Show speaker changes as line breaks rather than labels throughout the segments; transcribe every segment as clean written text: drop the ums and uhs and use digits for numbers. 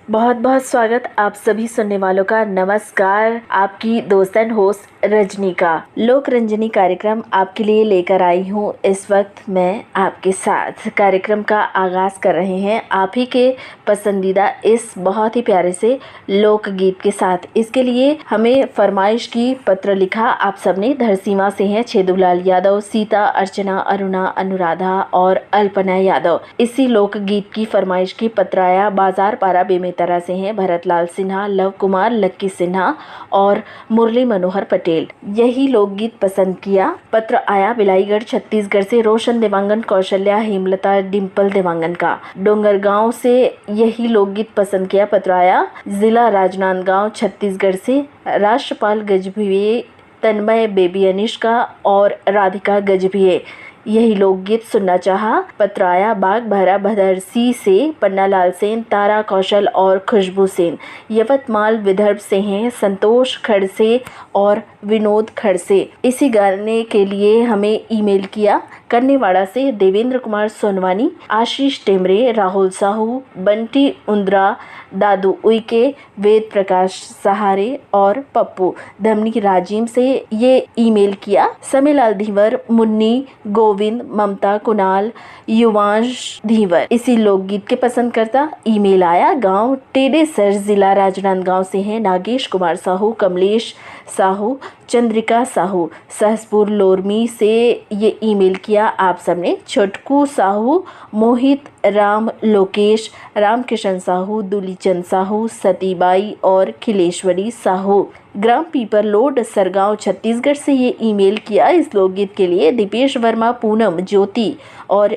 बहुत बहुत स्वागत आप सभी सुनने वालों का। नमस्कार। आपकी दोस्त एंड होस्ट रजनी का लोक रंजनी कार्यक्रम आपके लिए लेकर आई हूँ। इस वक्त मैं आपके साथ कार्यक्रम का आगाज कर रहे हैं आप ही के पसंदीदा इस बहुत ही प्यारे से लोकगीत के साथ। इसके लिए हमें फरमाइश की पत्र लिखा आप सबने। धरसीमा से हैं छेदूलाल यादव, सीता, अर्चना, अरुणा, अनुराधा और अल्पना यादव। इसी लोकगीत की फरमाइश की पत्र आया बाजार पारा बेमेतरा से हैं भरतलाल सिन्हा, लव कुमार, लक्की सिन्हा और मुरली मनोहर पटेल। यही लोकगीत पसंद किया। पत्र आया बिलाईगढ़ छत्तीसगढ़ से रोशन देवांगन, कौशल्या, हेमलता, डिम्पल देवांगन का। डोंगरगांव से यही लोकगीत पसंद किया। पत्र आया जिला राजनांदगांव छत्तीसगढ़ से राष्ट्रपाल गजभिये, तन्मय, बेबी अनिष्का और राधिका गजभिये यही लोकगीत सुनना चाहा। पत्र आया बाग भरा भदरसी से पन्नालाल सेन, तारा कौशल और खुशबू सेन। यवतमाल विदर्भ से हैं संतोष खड़से और विनोद खड़से। इसी गाने के लिए हमें ईमेल किया कन्नेवाड़ा से देवेंद्र कुमार सोनवानी, आशीष टेमरे, राहुल साहू, बंटी उंद्रा, दादू उइके, वेद प्रकाश सहारे और पप्पू धमनी राजीम से ये ईमेल किया। समीलाल धीवर, मुन्नी, गोविंद, ममता, कुणाल, युवांश धीवर इसी लोकगीत के पसंद करता। ईमेल आया गांव टेडेसर जिला राजनांदगांव से हैं नागेश कुमार साहू, कमलेश साहू, चंद्रिका साहू। सहसपुर लोरमी से ये ईमेल किया आप सबने। छोटकू साहू, मोहित, राम, लोकेश, रामकिशन साहू, दुलीचंद साहू, सतीबाई और खिलेश्वरी साहू। ग्राम पीपर लोड सरगांव छत्तीसगढ़ से ये ईमेल किया। इस लोकगीत के लिए दीपेश वर्मा, पूनम, ज्योति और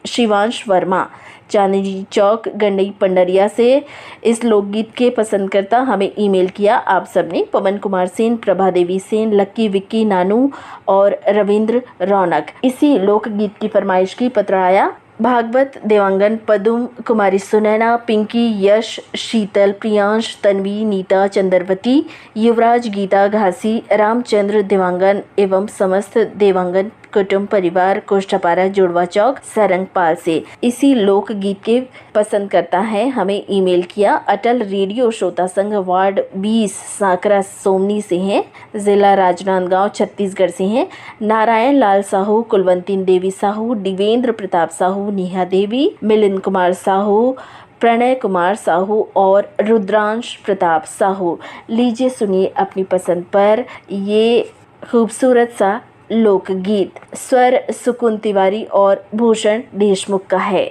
शिवांश वर्मा चांदनी चौक गंडई पंडरिया से इस लोकगीत के पसंद करता हमें ईमेल किया आप सबने। पवन कुमार सेन, प्रभा देवी सेन, लक्की, विक्की, नानू और रविंद्र रौनक इसी लोकगीत की फरमाइश की। पत्र आया भागवत देवांगन, पदुम, कुमारी सुनैना, पिंकी, यश, शीतल, प्रियांश, तन्वी, नीता, चंद्रवती, युवराज, गीता घासी, रामचंद्र देवांगन एवं समस्त देवांगन कुटुंब परिवार कोष्ठापारा जुड़वा चौक सरंगपाल से इसी लोकगीत के पसंद करता है हमें ईमेल किया। अटल रेडियो श्रोता संघ वार्ड 20 सांकरा सोमनी से हैं, जिला राजनांदगांव छत्तीसगढ़ से हैं नारायण लाल साहू, कुलवंती देवी साहू, दिवेंद्र प्रताप साहू, नेहा देवी, मिलिंद कुमार साहू, प्रणय कुमार साहू और रुद्रांश प्रताप साहू। लीजिए सुनिए अपनी पसंद पर ये खूबसूरत सा लोकगीत। स्वर सुकुन तिवारी और भूषण देशमुख का है।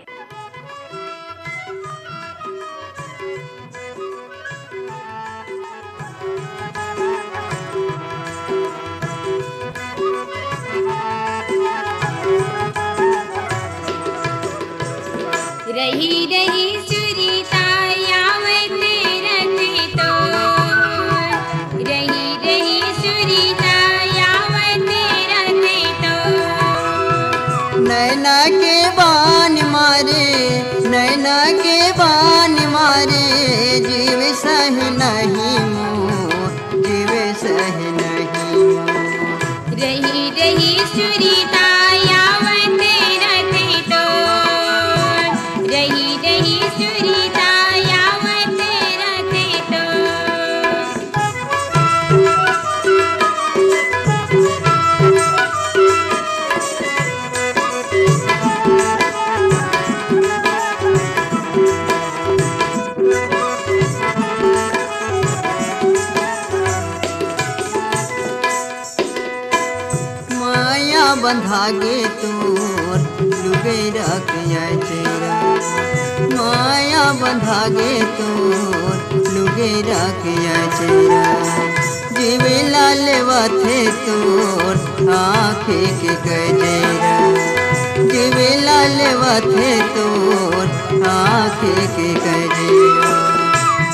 रही रही सुरीता यावत रति तो, रही रही सुरीता यावत रति तो।
नैना के बान मारे, नैना के बान मारे, जीव सह नहीं मोह, जीव सह नहीं मोह।
रही रही सुरीता यावत रति तो, रही रही सुरीता यावत रति तो।
माया बंधागे तोर लुगेरा किया तेरा, माया बंधागे तोर लुगेरा किया तेरा। जीवे लाल वाथे तोर आँखें के गजेरा, जीवे लाल वाथे तोर आँखें के गजेरा।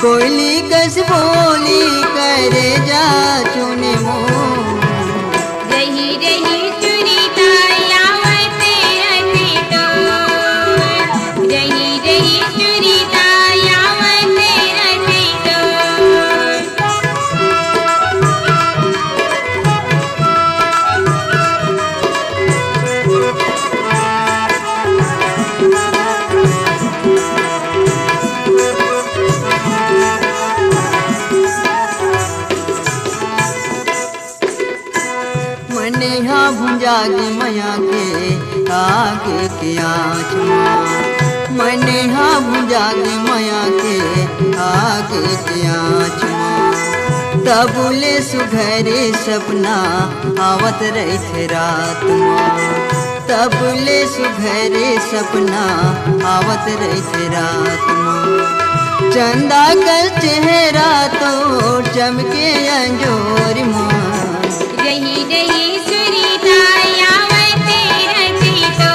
कोयली कस बोली करे जा चुने मोह,
रही रही सुरीता यावत रति तो, रही रही सुरीता यावत रति तो।
जागे मैया के आगे के आँच माँ मने हम जागे मैया के आगे के आँच माँ तबुले सुघरे सपना आवत रही थे रात माँ तबुले सुघरे सपना आवत रही थे रात माँ चंदा का चेहरा तो चमके अंजोर माँ
रही रही सुरीता आवत रही तो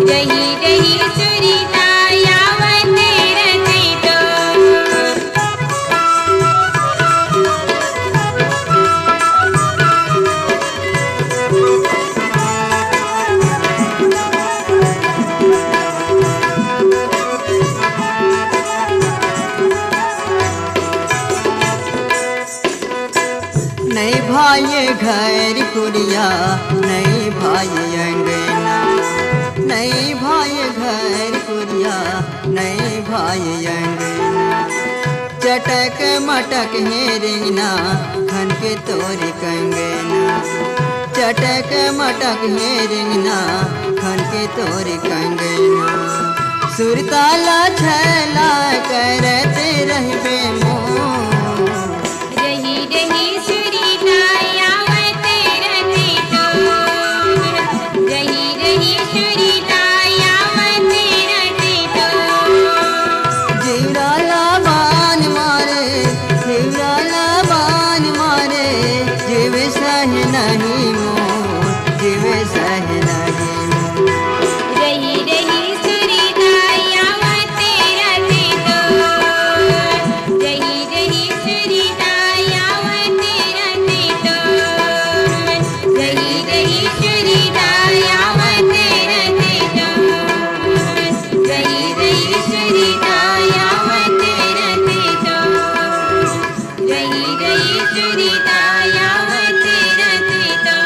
रही रही सुरीता आवत रही तो
नहीं भाई घर कुड़िया नहीं भाई अंगना नहीं भाई घर कुड़िया नहीं भाई अंगना चटक मटक है रिंगना खन के तोरी कंगना चटक मटक है रिंगना खन के तोरी कंगना सुरताला छैला करते रहबे मोह
रही रही सुरीता आवत रही तो रही रही सुरीता आवत रही तो
जीवराला बान मारे जीव सह नहीं मोर जीव सह नहीं मोर
रही रही सुरीता आवत रही तो रही रही सुरीता आवत रही तो रही रही सुरीता आवत रही तो रही रही सुरीता आवत रही तो रही रही सुरीता आवत रही तो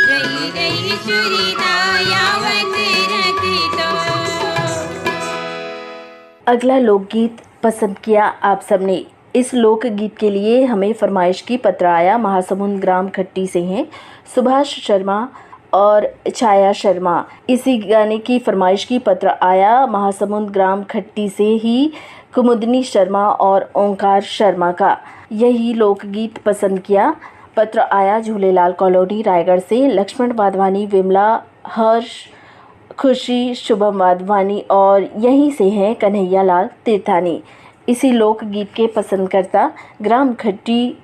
रही रही सुरीता आवत रही तो
अगला लोकगीत पसंद किया आप सबने। इस लोकगीत के लिए हमें फरमाइश की पत्र आया महासमुंद ग्राम खट्टी से हैं सुभाष शर्मा और छाया शर्मा। इसी गाने की फरमाइश की पत्र आया महासमुंद ग्राम खट्टी से ही कुमुदनी शर्मा और ओंकार शर्मा का। यही लोकगीत पसंद किया पत्र आया झूलेलाल कॉलोनी रायगढ़ से लक्ष्मण वाधवानी विमला हर्ष खुशी शुभम वाधवानी और यहीं से हैं कन्हैया लाल तीर्थानी। इसी लोकगीत के पसंदकर्ता ग्राम खट्टी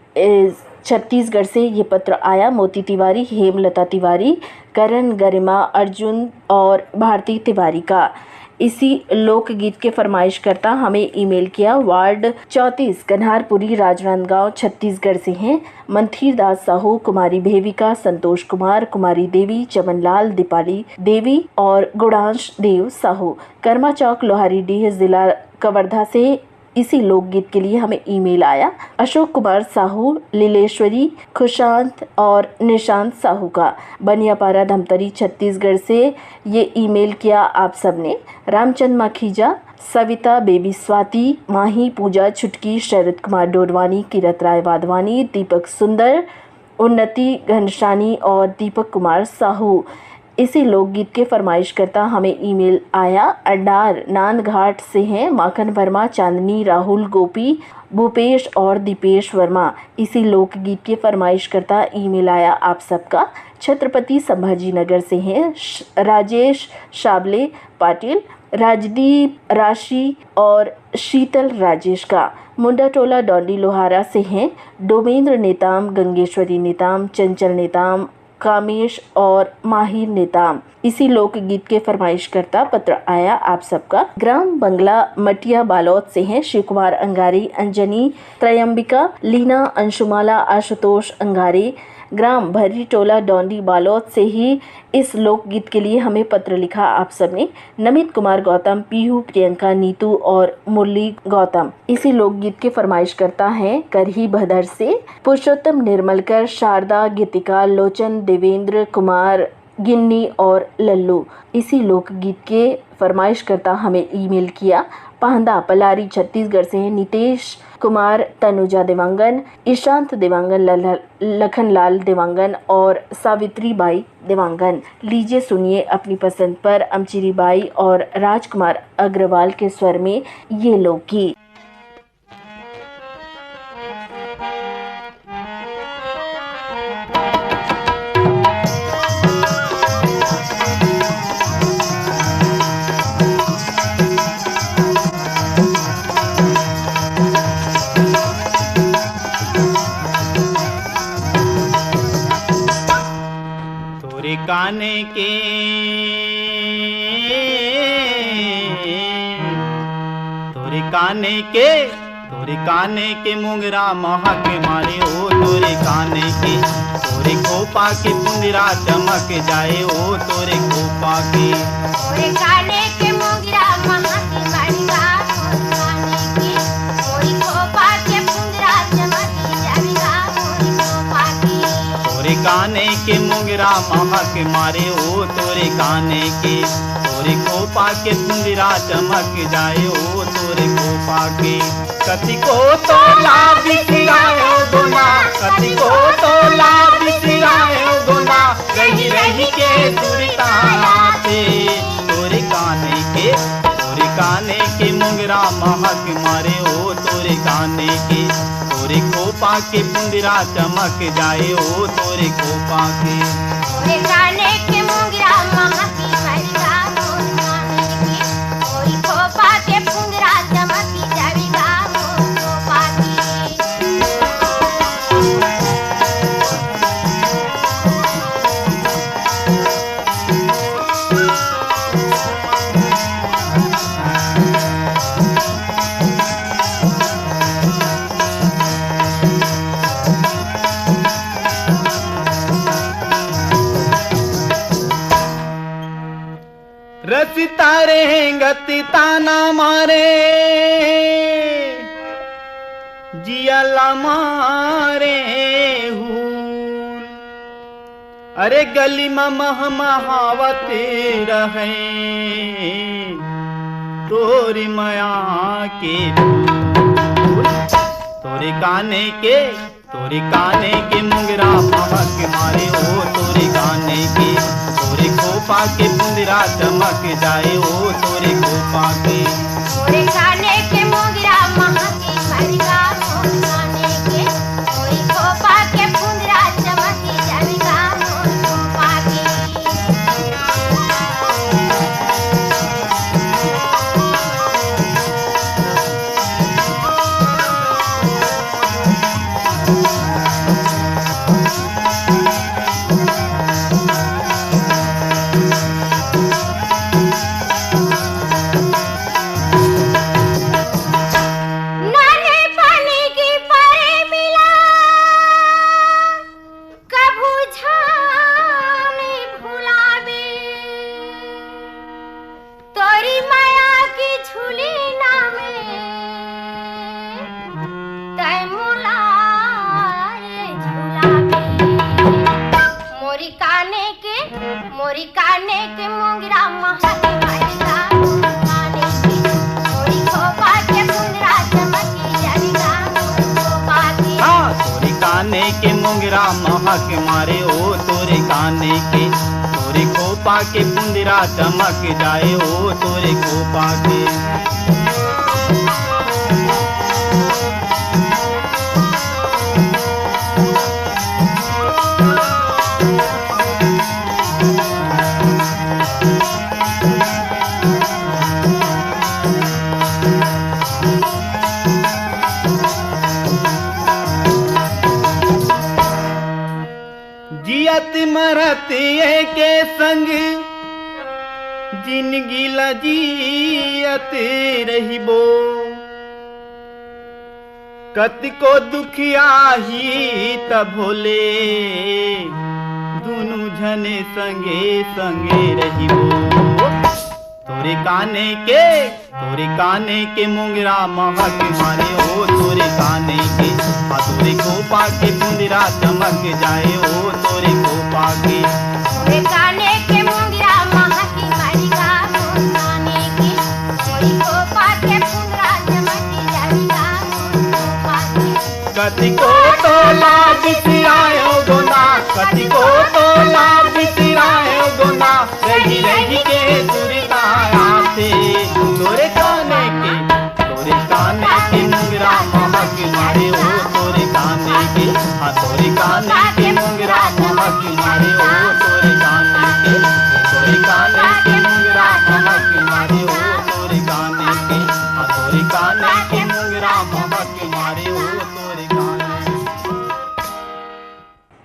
छत्तीसगढ़ से ये पत्र आया मोती तिवारी हेमलता तिवारी करण गरिमा अर्जुन और भारती तिवारी का। इसी लोकगीत के फरमाइश करता हमें ईमेल किया वार्ड 34 कन्हारपुरी राजनांदगांव छत्तीसगढ़ से हैं मंथीर दास साहू कुमारी भेविका संतोष कुमार कुमारी देवी चमनलाल दीपाली देवी और गुणांश देव साहू कर्मा चौक लोहारी डीह जिला कवर्धा से। इसी लोकगीत के लिए हमें ईमेल आया अशोक कुमार साहू लीलेश्वरी खुशांत और निशांत साहू का बनियापारा धमतरी छत्तीसगढ़ से ये ईमेल किया आप सबने। रामचंद माखीजा सविता बेबी स्वाति माही पूजा छुटकी शरद कुमार डोडवानी किरत राय वाधवानी दीपक सुंदर उन्नति घनशानी और दीपक कुमार साहू। इसी लोकगीत के फरमाइश करता हमें ईमेल आया अंडार नांदघाट से हैं माखन वर्मा चांदनी राहुल गोपी भूपेश और दीपेश वर्मा। इसी लोकगीत के फरमाइश करता ईमेल आया आप सबका छत्रपति संभाजी नगर से हैं राजेश शाबले पाटिल राजदीप राशि और शीतल राजेश का। मुंडा टोला डोंडी लोहारा से हैं डोमेंद्र नेताम गंगेश्वरी नेताम चंचल नेताम कामेश और माहिर नेताम। इसी लोकगीत के फरमाइश करता पत्र आया आप सबका ग्राम बंगला मटिया बालौद से हैं शिव कुमार अंगारी अंजनी त्रयंबिका लीना अंशुमाला आशुतोष अंगारी ग्राम भर्री टोला डोंडी बालौद से ही इस लोकगीत के लिए हमें पत्र लिखा आप सबने नमित कुमार गौतम पीहू प्रियंका नीतू और मुरली गौतम। इसी लोकगीत के फरमाइश करता है करही भदर से पुरुषोत्तम निर्मलकर शारदा गीतिका लोचन देवेंद्र कुमार गिन्नी और लल्लू। इसी लोकगीत के फरमाइश करता हमें ईमेल किया पाहंदा पलारी छत्तीसगढ़ से नितेश कुमार तनुजा देवांगन, ईशांत देवांगन, लखनलाल देवांगन और सावित्री बाई देवांगन। लीजिए सुनिए अपनी पसंद पर अमचिरी बाई और राजकुमार अग्रवाल के स्वर में ये लोकगीत।
काने के तोरे काने के मोगरा महक मारे ओ तोरे काने के, तोरे खोपा के पुंदरा चमक जाए ओ तोरे खोपा के।
तोरे काने के मोगरा महक मारेगा मोरी खोपा के पुंदरा चमक जाएगा मोरी खोपा के।
तोरे काने के मोगरा महक मारे ओ तोरे काने के, तोरे खोपा के पुंदरा चमक जाए ओ तोरे खोपा के। कति को तोला बिसरायो गोना, कति को तोला बिसरायो गोना, रही रही के सुरताते। तोरे काने के मोगरा महक मारे ओ तोरे काने के, तोरे खोपा के पुंदरा चमक जाए ओ तोरे खोपा के।
तोरे काने के मोगरा महक मारेगा मोरी काने के, मोरी खोपा के पुंदरा चमक जाएगा मोरी खोपा के।
रसिता रहेंगति ताना मारे, जियाला मारे हूँ। अरे गली में महमहावत रहे तोरी माया के फूल। तोरे काने के मोगरा महक मारे ओ तोरे काने के, तोरे खोपा के पुंदरा चमक जाए ओ तोरे खोपा के।
तोरे काने के मोगरा महक मारेगा मोरी काने के, मोरी खोपा के पुंदरा चमक जाएगा मोरी खोपा के। मोरी काने के मोगरा महक मारेगा मोरी काने के, मोरी खोपा के पुंदरा चमक जाएगा मोरी खोपा के।
हाँ, तोरे काने के मोगरा महक मारे ओ तोरे काने के, तोरे खोपा के पुंदरा चमक जाए ओ तोरे खोपा के। जियत मरत के संग जिंदगी लजियत रहिबो, कतिको दुखिया ही तब भोले दुनु जने संगे संगे रहिबो। तोरे काने के मोगरा महक मारे ओ तोरे काने के, तोरे खोपा के पुंदरा चमक जाए ओ तोरे खोपा के।
तोरे काने के मोगरा महक मारेगा मोरी काने के, मोरी खोपा के पुंदरा चमक जाएगा मोरी
कति को तोला बिसरायो गोना, कति को तोला बिसरायो गोना, रही रही के सुरता आते। तोरे काने के मुंगरा महक मारे ओ तोरे काने के, हाँ तोरे काने के मुंगरा महक मारे ओ तोरे काने के, तोरे काने के मुंगरा महक मारे ओ तोरे काने के, हाँ तोरे काने के मुंगरा महक मारे ओ तोरे काने।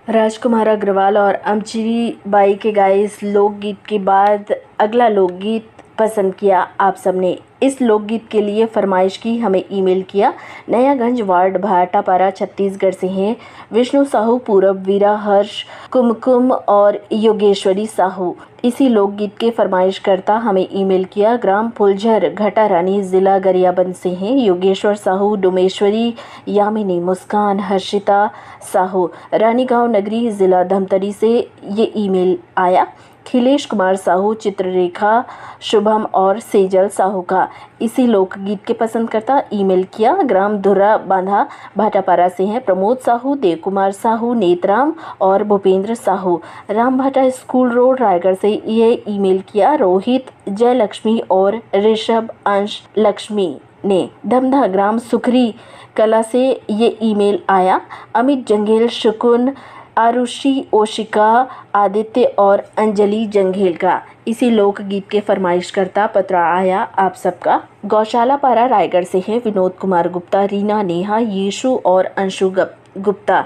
राजकुमार अग्रवाल और अमचरी बाई के गाए इस लोकगीत के बाद अगला लोकगीत पसंद किया आप सबने। इस लोकगीत के लिए फरमाइश की, हमें ईमेल किया। नयागंज वार्ड भाटापारा छत्तीसगढ़ से हैं विष्णु साहू, पूरब, वीरा, हर्ष, कुमकुम और योगेश्वरी साहू। इसी लोकगीत के फरमाइश करता हमें ईमेल किया। ग्राम फुलझर, घटा रानी, जिला गरियाबंद से हैं योगेश्वर साहू, डोमेश्वरी, यामिनी, मुस्कान, हर्षिता साहू। रानीगांव नगरी, जिला धमतरी से ये ईमेल आया। खिलेश कुमार साहू, चित्ररेखा, शुभम और सेजल साहू का। इसी लोकगीत के पसंद करता ईमेल किया। ग्राम धुर्रा बांधा भाटापारा से हैं प्रमोद साहू, देव कुमार साहू, नेतराम और भूपेंद्र साहू। राम भाटा स्कूल रोड, रायगढ़ से ये ईमेल किया। रोहित, जयलक्ष्मी और ऋषभ अंश लक्ष्मी ने। धमधा ग्राम सुखरी कला से ये ईमेल आया। अमित जंगेल, शुकुन, आरुषि, ओशिका, आदित्य और अंजलि जंघेल का। इसी लोकगीत के फरमाइश करता पत्र आया आप सबका। गौशाला पारा रायगढ़ से हैं विनोद कुमार गुप्ता, रीना, नेहा, यीशु और अंशु गुप्ता।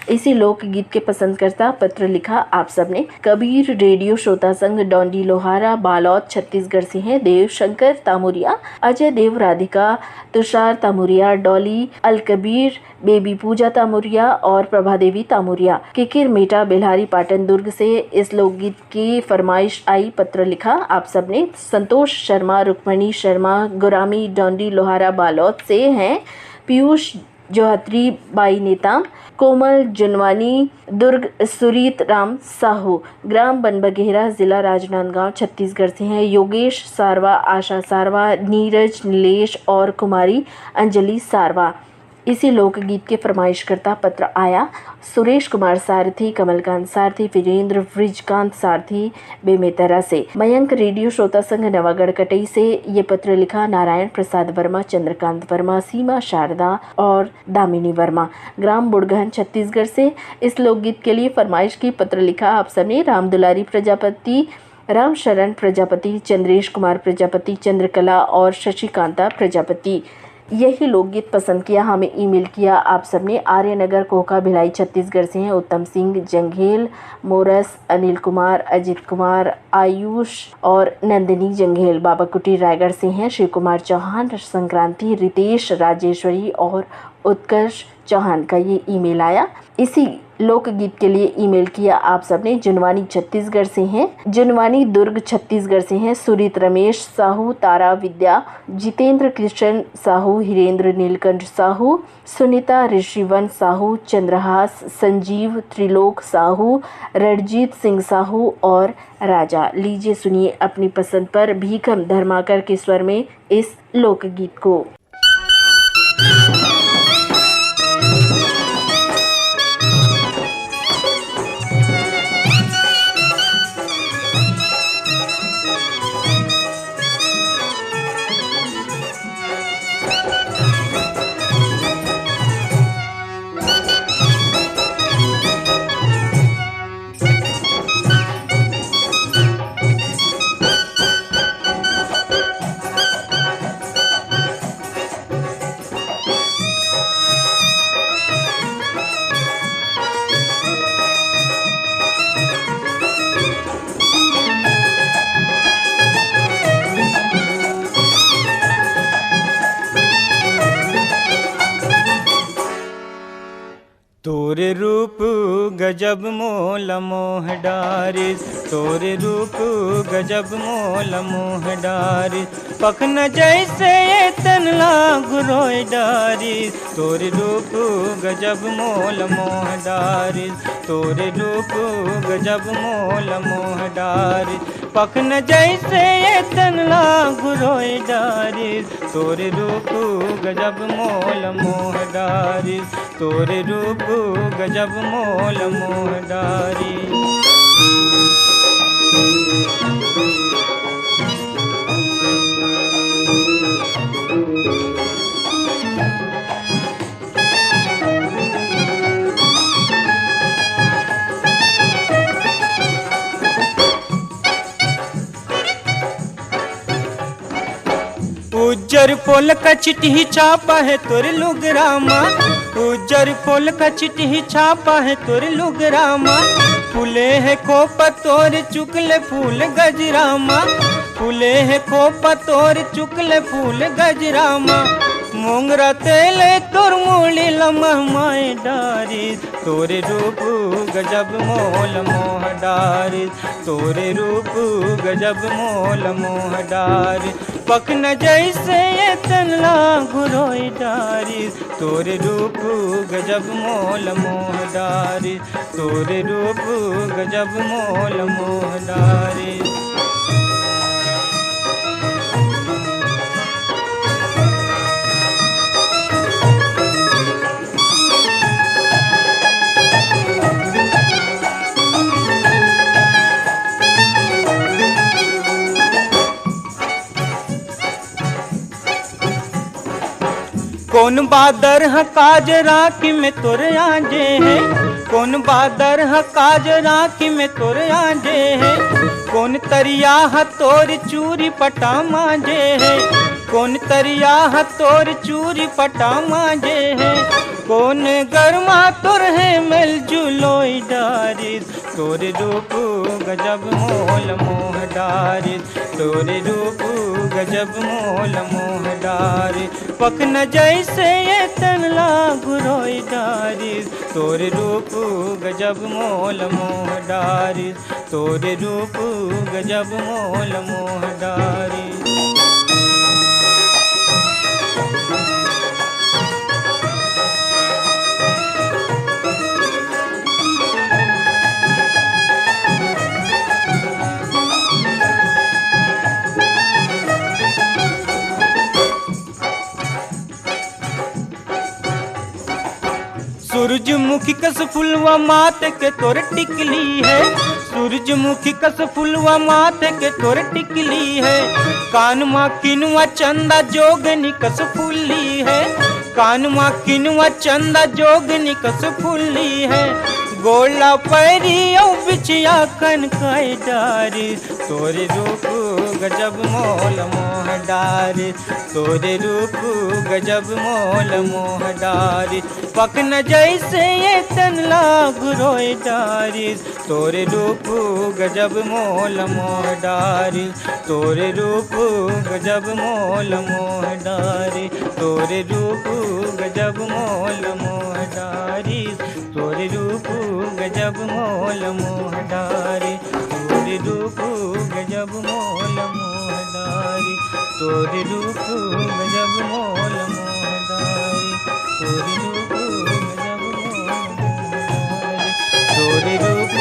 इसी लोकगीत के पसंद करता पत्र लिखा आप सबने। कबीर रेडियो श्रोता संघ, डोंडी लोहारा, बालौद छत्तीसगढ़ से हैं देव शंकर तामुरिया, अजय देव, राधिका, तुषार तामुरिया, डॉली, अलकबीर, बेबी पूजा तामुरिया और प्रभा देवी तामुरिया। किकिर मेटा, बेल्हारी पाटन, दुर्ग से इस लोकगीत की फरमाइश आई, पत्र लिखा आप सबने। संतोष शर्मा, रुक्मणी शर्मा, गुरामी, डोंडी लोहारा, बालौद से हैं पीयूष जोहत्री बाई नेताम, कोमल जुनवानी, दुर्ग सुरीत राम साहू। ग्राम बनबघेरा, जिला राजनांदगांव छत्तीसगढ़ से हैं योगेश सारवा, आशा सारवा, नीरज, नीलेश और कुमारी अंजलि सारवा। इसी लोकगीत के फरमाइश करता पत्र आया। सुरेश कुमार सारथी, कमलकांत सारथी, वीरेंद्र, ब्रिजकांत सारथी बेमेतरा से। मयंक रेडियो श्रोता संघ नवागढ़ कटई से ये पत्र लिखा। नारायण प्रसाद वर्मा, चंद्रकांत वर्मा, सीमा शारदा और दामिनी वर्मा। ग्राम बुड़गहन छत्तीसगढ़ से इस लोकगीत के लिए फरमाइश की, पत्र लिखा आप सबने। राम दुलारी प्रजापति, राम शरण प्रजापति, चंद्रेश कुमार प्रजापति, चंद्रकला और शशिकांता प्रजापति। यही लोकगीत पसंद किया, हमें ईमेल किया आप सबने। आर्यनगर, कोका, भिलाई छत्तीसगढ़ से हैं उत्तम सिंह जंघेल, मोरस, अनिल कुमार, अजित कुमार, आयुष और नंदिनी जंघेल। बाबाकुटी रायगढ़ से हैं शिव कुमार चौहान, संक्रांति, रितेश, राजेश्वरी और उत्कर्ष चौहान का ये ईमेल आया। इसी लोकगीत के लिए ईमेल किया आप सबने। जुनवानी छत्तीसगढ़ से हैं, जुनवानी दुर्ग छत्तीसगढ़ से हैं सुरीत रमेश साहू, तारा विद्या, जितेंद्र कृष्ण साहू, हिरेंद्र नीलकंठ साहू, सुनीता ऋषिवन साहू, चंद्रहास, संजीव, त्रिलोक साहू, रणजीत सिंह साहू और राजा। लीजिए सुनिए अपनी पसंद पर भीखम धर्माकर के स्वर में इस लोकगीत को।
तोरे रूप गजब मोल मोह डारिस, तोरे रूप गजब मोल मोह डारिस, पखन जैसे तनला गुरोय डारिस, तोरे रूप गजब मोल मोह डारिस, तोरे रूप गजब मोल मोह डारिस, पखन जैसे तनला गुरोय डारिस, तोरे रूप गजब मोल मोह डारिस, तोरे रूप गजब मोल मोह डारिस। उज्जर फूल का चिट्ठी छापा है तोरे लुगरामा, उज्जर फूल का चिट्ठी छापा है तोरे लुगरामा, फूले है खोपा तोरे चुकले फूल गजरामा, फूले है खोपा तोरे चुकले फूल गजरामा, मोंगरा तेले तोर मूली लम्हा माए डारिस, तोरे रूप गजब मोल मोह डारिस, तोरे रूप गजब मोल मोह डारिस, पखन जैसे तनला गुरोय डारिस, तोरे रूप गजब मोल मोह डारिस, तोरे रूप गजब मोल मोह डारिस। कौन बादर है काज राखी में तोरे आजे है, कौन बादर है काज राखी में तोरे आजे है, कौन तरिया है तोर चूरी पटा मांजे है, कौन तरिया है तोर चूरी पटा मांजे है, कौन गरमा तोर है मिल जुलोई डारिस, तोरे रूप गजब मोल मोह डारिस, तोरे रूप गजब मोल मोह डारिस, पखन जैसे तनला गुरोय डारिस, तोरे रूप गजब मोल मोह डारिस, तोरे रूप गजब मोल मोह डारिस। सूरजमुखी कस फुलवा माथे के तोर टिकली है, सूरजमुखी कस फुलवा माथे के तोर टिकली है, कान मा किनुआ चंदा जोगनी कस फुल्ली है, कान मा किनुआ चंदा जोगनी कस फुल्ली है, गोला पैरी औ बिछिया कन काय डारिस, तोरे रूप गजब मोल मोह डारिस, तोरे रूप गजब मोल मोह डारिस, पखन जैसे तनला गुरोय डारिस, तोरे रूप गजब मोल मोह डारिस, तोरे रूप गजब मोल मोह डारिस, तोरे रूप गजब मोल मोह डारिस, तोरे रूप गजब मोल मोह डारिस, तोरे रूप गजब मोल मोह डारिस, तोरे रूप गजब मोल मोह डारिस, तोरे रूप गजब मोल मोह डारिस, तोरे रूप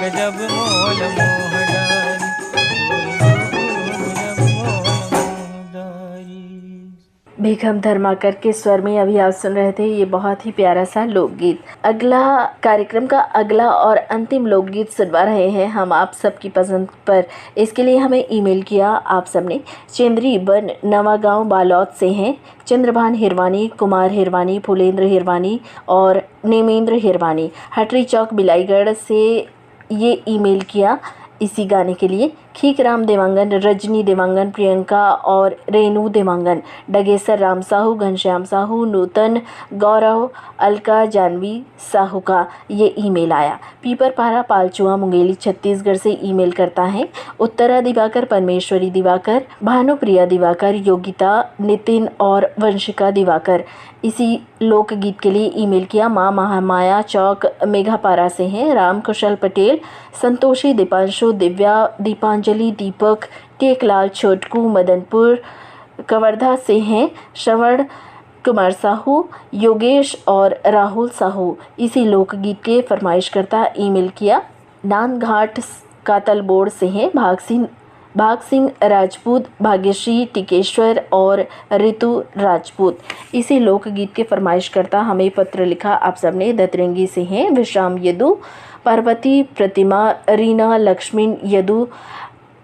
गजब मोल मोह डारिस, तोरे रूप गजब मोल मोह डारिस।
बेगम धर्माकर के स्वर में अभी आप सुन रहे थे ये बहुत ही प्यारा सा लोकगीत। अगला कार्यक्रम का अगला और अंतिम लोकगीत सुनवा रहे हैं हम आप सबकी पसंद पर। इसके लिए हमें ईमेल किया आप सबने। चेंद्री बन नवागांव बालौद से हैं। चंद्रभान हिरवानी, कुमार हिरवानी, फुलेंद्र हिरवानी और नेमेंद्र हिरवानी हटरी चौक बिलाईगढ़ से ये ईमेल किया इसी गाने के लिए। खीकराम देवांगन, रजनी देवांगन, प्रियंका और रेणु देवांगन, डगेसर राम साहू, घनश्याम साहू, नूतन, गौरव, अलका, जानवी साहू का ये ईमेल आया। पीपरपारा पालचुआ मुंगेली छत्तीसगढ़ से ईमेल करता है उत्तरा दिवाकर, परमेश्वरी दिवाकर, भानुप्रिया दिवाकर, योगिता, नितिन और वंशिका दिवाकर। इसी लोकगीत के लिए ईमेल किया माँ महामाया चौक मेघापारा से हैं। राम कुशल पटेल, संतोषी, दीपांशु, दिव्या, दीपांजलि, दीपक, टेकलाल, छोटकू, मदनपुर कवर्धा से हैं। श्रवण कुमार साहू, योगेश और राहुल साहू इसी लोकगीत के फरमाइशकर्ता ईमेल किया। नांदघाट कातलबोड़ से हैं भाग सिंह राजपूत, भाग्यश्री, टिकेश्वर और ऋतु राजपूत। इसी लोकगीत के फरमाइशकर्ता हमें पत्र लिखा आप सबने दतरंगी से हैं। विश्राम यदु, पार्वती, प्रतिमा, रीना, लक्ष्मण यदु।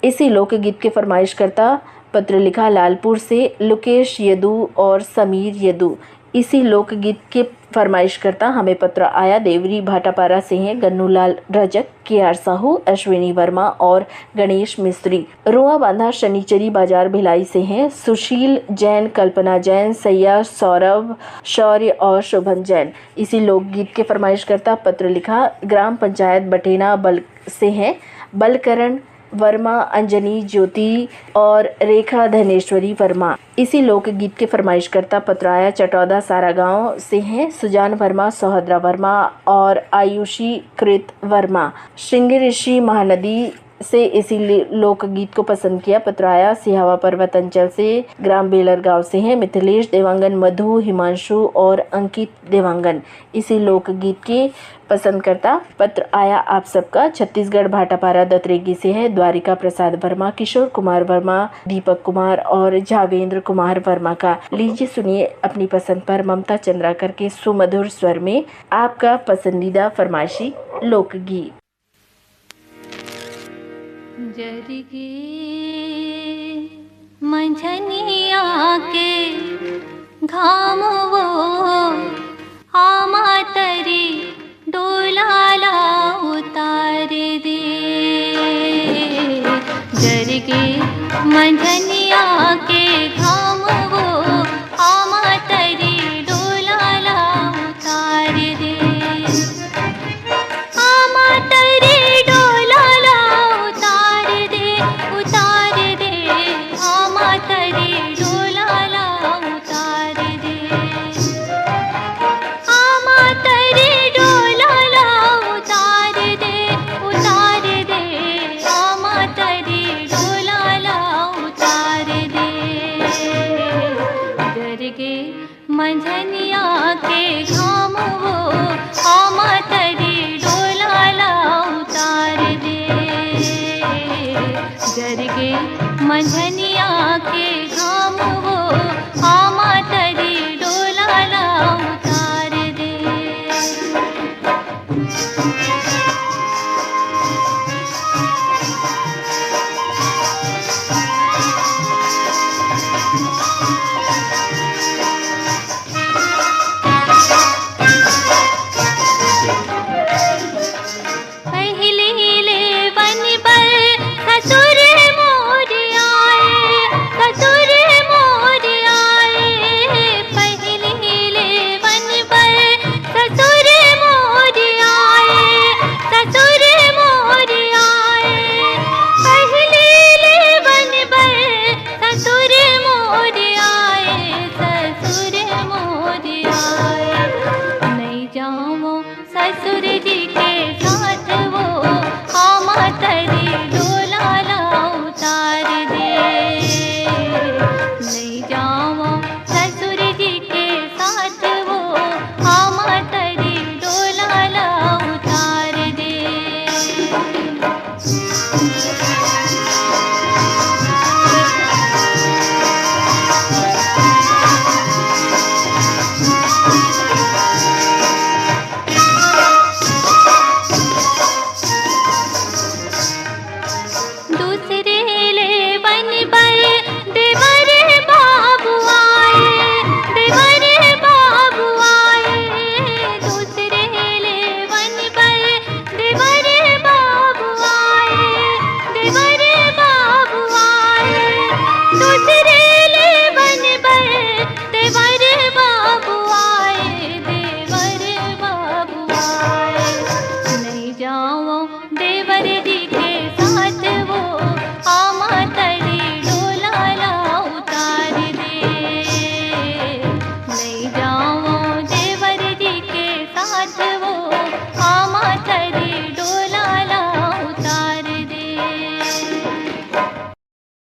इसी लोकगीत के फरमाइशकर्ता पत्र लिखा लालपुर से लुकेश यदु और समीर यदु। इसी लोकगीत के फरमाइशकर्ता हमें पत्र आया देवरी भाटापारा से हैं। गन्नूलाल रजक, के.आर. साहू, अश्विनी वर्मा और गणेश मिस्त्री। रोआ बांधा शनिचरी बाजार भिलाई से हैं। सुशील जैन, कल्पना जैन, सैया, सौरभ, शौर्य और शोभन जैन। इसी लोकगीत के फरमाइशकर्ता पत्र लिखा ग्राम पंचायत बटेना बल से हैं। बलकरण वर्मा, अंजनी, ज्योति और रेखा धनेश्वरी वर्मा। इसी लोकगीत के फरमाइशकर्ता पत्र आया चटौदा सारा गांव से हैं। सुजान वर्मा, सौहद्रा वर्मा और आयुषी कृत वर्मा। श्रृंगी ऋषि महानदी से इसी लोकगीत को पसंद किया। पत्र आया सिहावा पर्वत अंचल से ग्राम बेलर गांव से हैं। मिथिलेश देवांगन, मधु, हिमांशु और अंकित देवांगन। इसी लोकगीत के पसंद करता पत्र आया आप सबका छत्तीसगढ़ भाटापारा दतरेगी से है। द्वारिका प्रसाद वर्मा, किशोर कुमार वर्मा, दीपक कुमार और जावेंद्र कुमार वर्मा का। लीजिए सुनिए अपनी पसंद पर ममता चंद्राकर के सुमधुर स्वर में आपका पसंदीदा फरमाइशी लोकगीत।
जरगे मंझनिया के घाम वो आमा तरी डोलाला उतार दे। जरगे मंझनिया के घाम वो आमा तरी डोलाला उतार दे। आमा तरी डोलाला उतार दे, उतार दे। आमा तरी डोलाला उतार दे। आमा तरी डोलाला उतार दे, उतार दे। आमा तरी डोलाला उतार दे। जरगे मंझनिया के घाम वो आमा तरी डोलाला उतार दे। जरगे मंझनिया के घाम वो आमा तरी